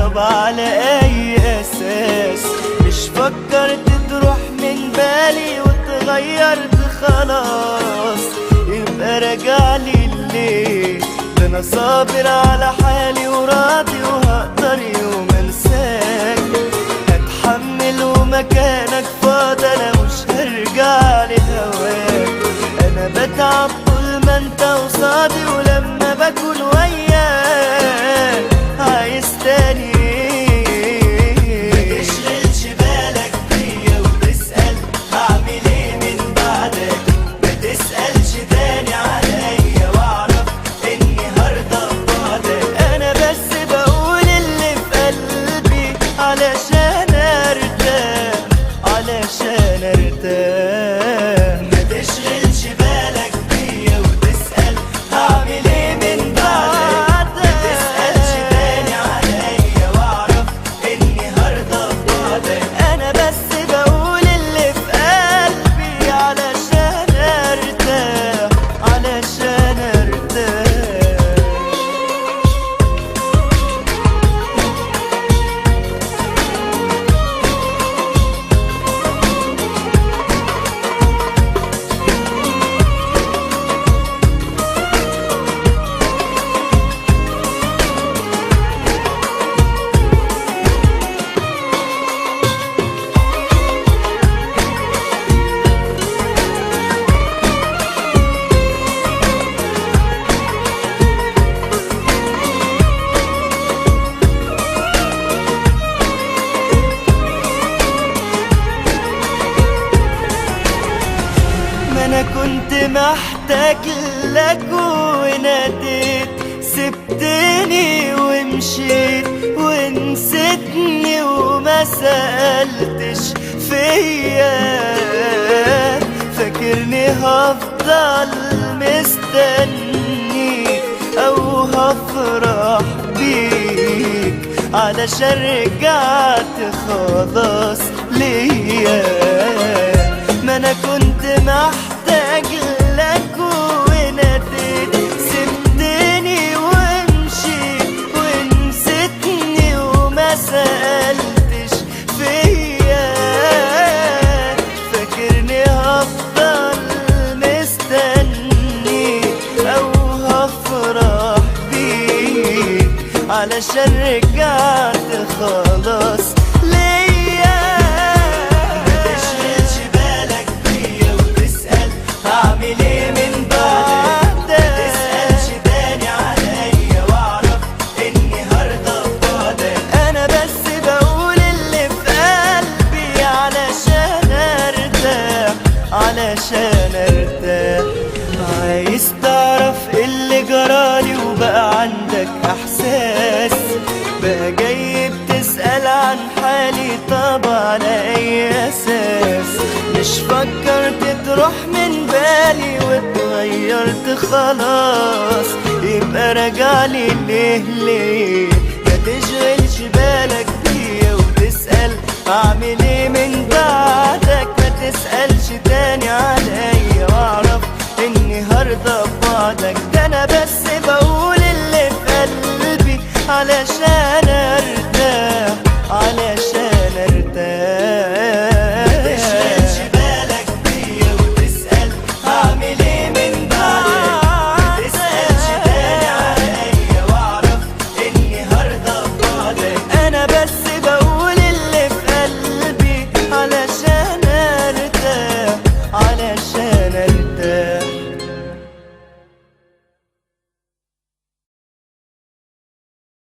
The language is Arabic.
طب على اي اساس؟ مش فكرت تروح من بالي واتغيرت خلاص، يبقى راجعلي ليه؟ ده انا صابر على حالي وراضي وهقدر يوم انساك، هتحمل ومكانك فاضي، انا مش هرجع لهواك. انا بتعب طول ما انت قصادي، ولما بكون وياك عايز تاني ايه؟ متشغلش بالك بيا وتسأل هعمل ايه من بعدك، متسألش تاني عليا واعرف اني هرضى ببعدك. انا بس بقول اللي في قلبي علشان ارتاح، علشان ارتاح. متشغلش بالك بيا وتسأل هعمل ايه من بعدك، متسألش تاني عليا واعرف اني هرضى ببعدك. انا بس بقول اللي في قلبي علشان ارتاح، علشان ارتاح. انا كنت محتاج لك وناديت، سبتني ومشيت ونسيتني وما سألتش فيا. فاكرني هفضل مستنيك او هفرح بيك علشان رجعت خلاص ليا. ما انا كنت محتاج لك وناديت، سبتني ومشيت ونسيتني وما سألتش فيا. فاكرني هفضل مستني او هفرح بيك علشان رجعت خلاص ليا. متشغلش بالك بيا وتسأل هعمل ايه من بعدك، متسألش تاني عليا واعرف اني هرضى ببعدك. انا بس بقول اللي في قلبي علشان ارتاح، علشان ارتاح. عايز تعرف اللي جرالي وبقى عندك احساس، بقى جاي بتسأل عن حالي، طب على اي اساس؟ مش فكرت تروح من بالي واتغيرت خلاص، يبقى راجعلي ليه؟